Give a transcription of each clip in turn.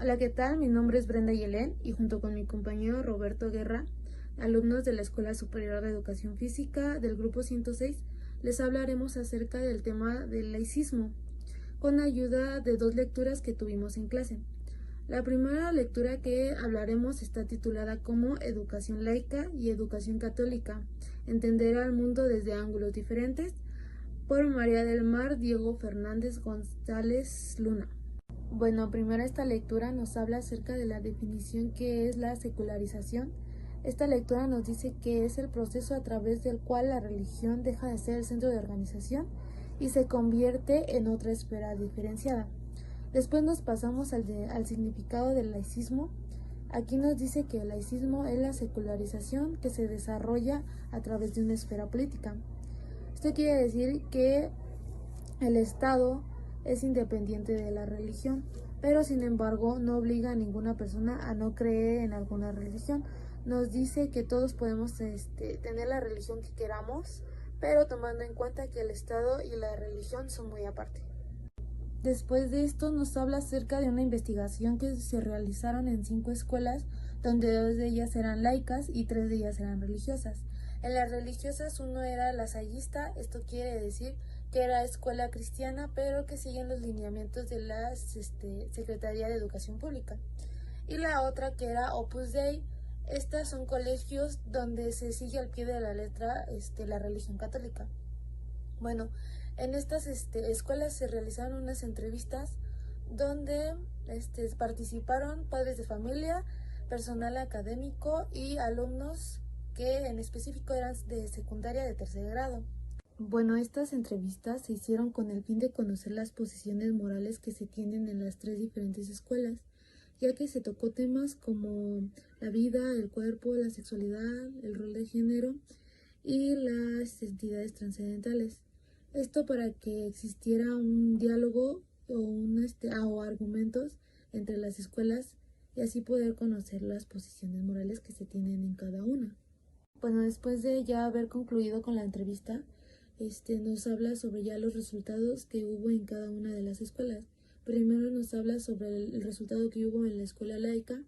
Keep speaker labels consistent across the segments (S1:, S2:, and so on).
S1: Hola, ¿qué tal? Mi nombre es Brenda Yelén y junto con mi compañero Roberto Guerra, alumnos de la Escuela Superior de Educación Física del Grupo 106, les hablaremos acerca del tema del laicismo, con ayuda de dos lecturas que tuvimos en clase. La primera lectura que hablaremos está titulada como Educación laica y Educación católica, entender al mundo desde ángulos diferentes, por María del Mar Diego Fernández González Luna. Bueno, primero esta lectura nos habla acerca de la definición que es la secularización. Esta lectura nos dice que es el proceso a través del cual la religión deja de ser el centro de organización y se convierte en otra esfera diferenciada. Después nos pasamos al significado del laicismo. Aquí nos dice que el laicismo es la secularización que se desarrolla a través de una esfera política. Esto quiere decir que el Estado es independiente de la religión, pero sin embargo no obliga a ninguna persona a no creer en alguna religión. Nos dice que todos podemos tener la religión que queramos, pero tomando en cuenta que el Estado y la religión son muy aparte. Después de esto nos habla acerca de una investigación que se realizaron en 5 escuelas, donde 2 de ellas eran laicas y 3 de ellas eran religiosas. En las religiosas uno era lasallista, esto quiere decir que era escuela cristiana, pero que siguen los lineamientos de la Secretaría de Educación Pública. Y la otra que era Opus Dei, estas son colegios donde se sigue al pie de la letra la religión católica. Bueno, en estas escuelas se realizaron unas entrevistas donde participaron padres de familia, personal académico y alumnos que en específico eran de secundaria de tercer grado. Bueno, estas entrevistas se hicieron con el fin de conocer las posiciones morales que se tienen en las 3 diferentes escuelas, ya que se tocó temas como la vida, el cuerpo, la sexualidad, el rol de género y las entidades trascendentales. Esto para que existiera un diálogo o argumentos entre las escuelas y así poder conocer las posiciones morales que se tienen en cada una. Bueno, después de ya haber concluido con la entrevista, nos habla sobre ya los resultados que hubo en cada una de las escuelas. Primero nos habla sobre el resultado que hubo en la escuela laica,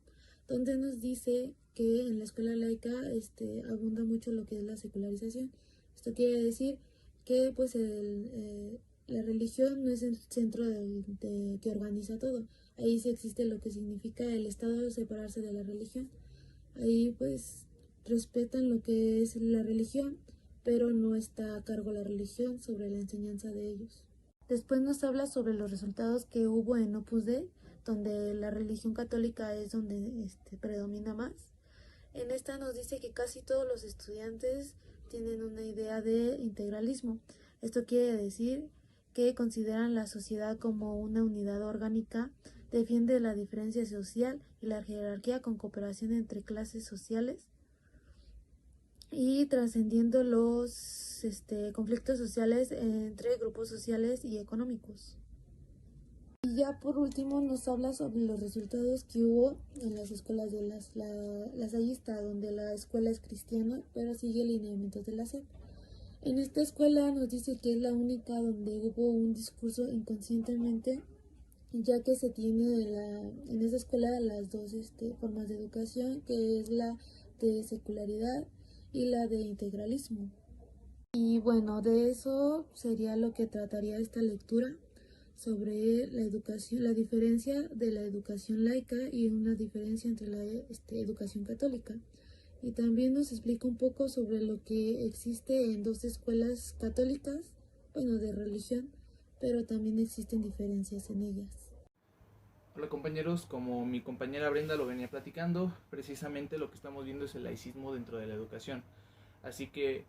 S1: donde nos dice que en la escuela laica abunda mucho lo que es la secularización. Esto quiere decir que pues la religión no es el centro que organiza todo. Ahí sí existe lo que significa el Estado separarse de la religión. Ahí pues respetan lo que es la religión, pero no está a cargo la religión sobre la enseñanza de ellos. Después nos habla sobre los resultados que hubo en Opus Dei, donde la religión católica es donde predomina más. En esta nos dice que casi todos los estudiantes tienen una idea de integralismo. Esto quiere decir que consideran la sociedad como una unidad orgánica, defiende la diferencia social y la jerarquía con cooperación entre clases sociales y trascendiendo los conflictos sociales entre grupos sociales y económicos. Y ya por último nos habla sobre los resultados que hubo en las escuelas de lasallista, donde la escuela es cristiana, pero sigue lineamientos de la SEP. En esta escuela nos dice que es la única donde hubo un discurso inconscientemente, ya que se tiene en esa escuela las dos formas de educación, que es la de secularidad y la de integralismo. Y bueno, de eso sería lo que trataría esta lectura sobre la educación, la diferencia de la educación laica y una diferencia entre la educación católica. Y también nos explica un poco sobre lo que existe en 2 escuelas católicas, bueno, de religión, pero también existen diferencias en ellas.
S2: Hola compañeros, como mi compañera Brenda lo venía platicando, precisamente lo que estamos viendo es el laicismo dentro de la educación. Así que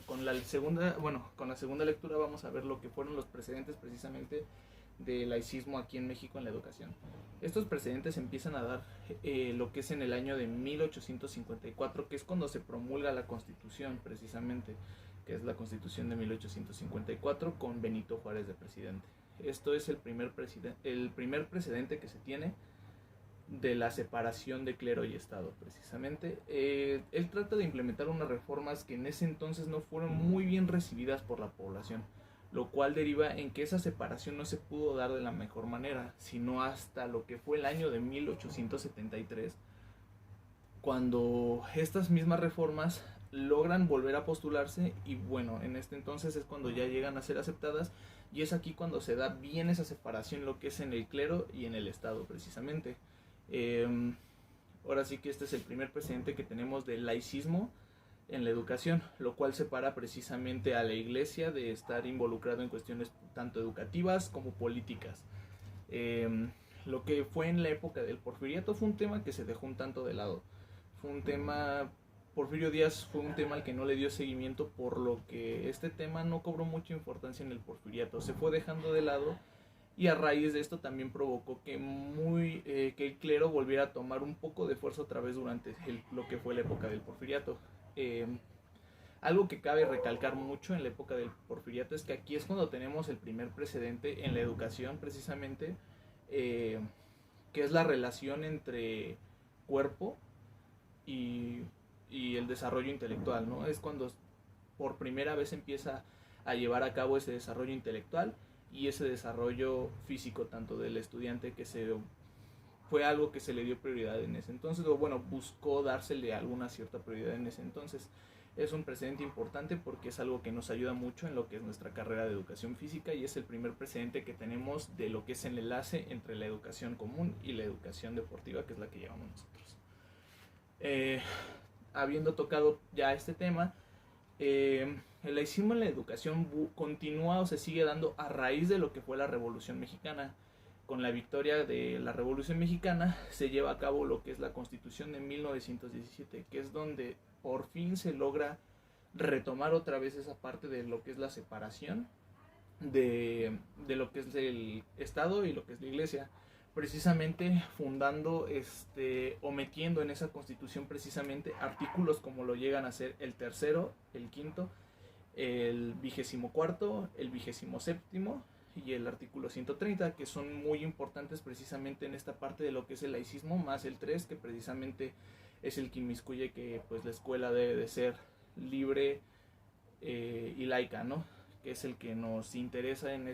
S2: con la segunda lectura vamos a ver lo que fueron los precedentes precisamente del laicismo aquí en México en la educación. Estos precedentes empiezan a dar lo que es en el año de 1854, que es cuando se promulga la Constitución precisamente, que es la Constitución de 1854 con Benito Juárez de presidente. Esto es el primer precedente que se tiene de la separación de clero y Estado, precisamente. Él trata de implementar unas reformas que en ese entonces no fueron muy bien recibidas por la población. lo cual deriva en que esa separación no se pudo dar de la mejor manera, sino hasta lo que fue el año de 1873, cuando estas mismas reformas logran volver a postularse y bueno, en este entonces es cuando ya llegan a ser aceptadas y es aquí cuando se da bien esa separación, lo que es en el clero y en el Estado precisamente. Ahora sí que este es el primer precedente que tenemos del laicismo en la educación, lo cual separa precisamente a la Iglesia de estar involucrado en cuestiones tanto educativas como políticas. Lo que fue en la época del Porfiriato fue un tema que se dejó un tanto de lado. Fue un tema, Porfirio Díaz fue un tema al que no le dio seguimiento, por lo que este tema no cobró mucha importancia en el Porfiriato, se fue dejando de lado y a raíz de esto también provocó que que el clero volviera a tomar un poco de fuerza otra vez durante lo que fue la época del Porfiriato. Algo que cabe recalcar mucho en la época del Porfiriato es que aquí es cuando tenemos el primer precedente en la educación precisamente, que es la relación entre cuerpo y el desarrollo intelectual, ¿no? Es cuando por primera vez empieza a llevar a cabo ese desarrollo intelectual y ese desarrollo físico tanto del estudiante, que fue algo que se le dio prioridad en ese entonces, o bueno, buscó dársele alguna cierta prioridad en ese entonces. Es un precedente importante porque es algo que nos ayuda mucho en lo que es nuestra carrera de educación física y es el primer precedente que tenemos de lo que es el enlace entre la educación común y la educación deportiva, que es la que llevamos nosotros. Habiendo tocado ya este tema, el laicismo en la educación continúa o se sigue dando a raíz de lo que fue la Revolución Mexicana. Con la victoria de la Revolución Mexicana se lleva a cabo lo que es la Constitución de 1917, que es donde por fin se logra retomar otra vez esa parte de lo que es la separación de lo que es el Estado y lo que es la Iglesia, precisamente fundando o metiendo en esa Constitución precisamente artículos como lo llegan a ser el tercero, el quinto, el 24º, el 27º y el artículo 130, que son muy importantes precisamente en esta parte de lo que es el laicismo, más el 3, que precisamente es el que inmiscuye que pues la escuela debe de ser libre y laica, ¿no? Que es el que nos interesa en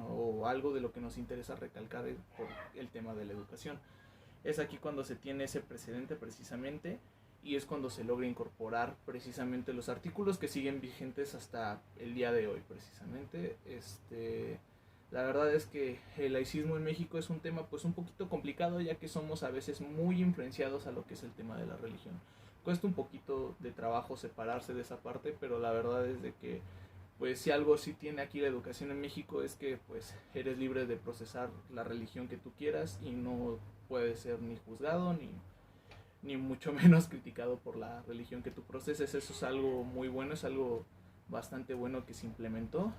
S2: o algo de lo que nos interesa recalcar por el tema de la educación. Es aquí cuando se tiene ese precedente precisamente y es cuando se logra incorporar precisamente los artículos que siguen vigentes hasta el día de hoy precisamente. La verdad es que el laicismo en México es un tema pues un poquito complicado, ya que somos a veces muy influenciados a lo que es el tema de la religión. Cuesta un poquito de trabajo separarse de esa parte, pero la verdad es de que pues si algo sí tiene aquí la educación en México es que pues eres libre de procesar la religión que tú quieras y no puedes ser ni juzgado ni mucho menos criticado por la religión que tú proceses. Eso es algo muy bueno, es algo bastante bueno que se implementó.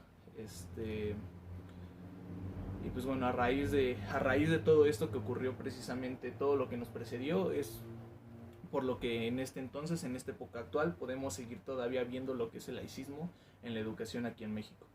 S2: Y pues bueno, a raíz de todo esto que ocurrió precisamente, todo lo que nos precedió, es por lo que en este entonces, en esta época actual, podemos seguir todavía viendo lo que es el laicismo en la educación aquí en México.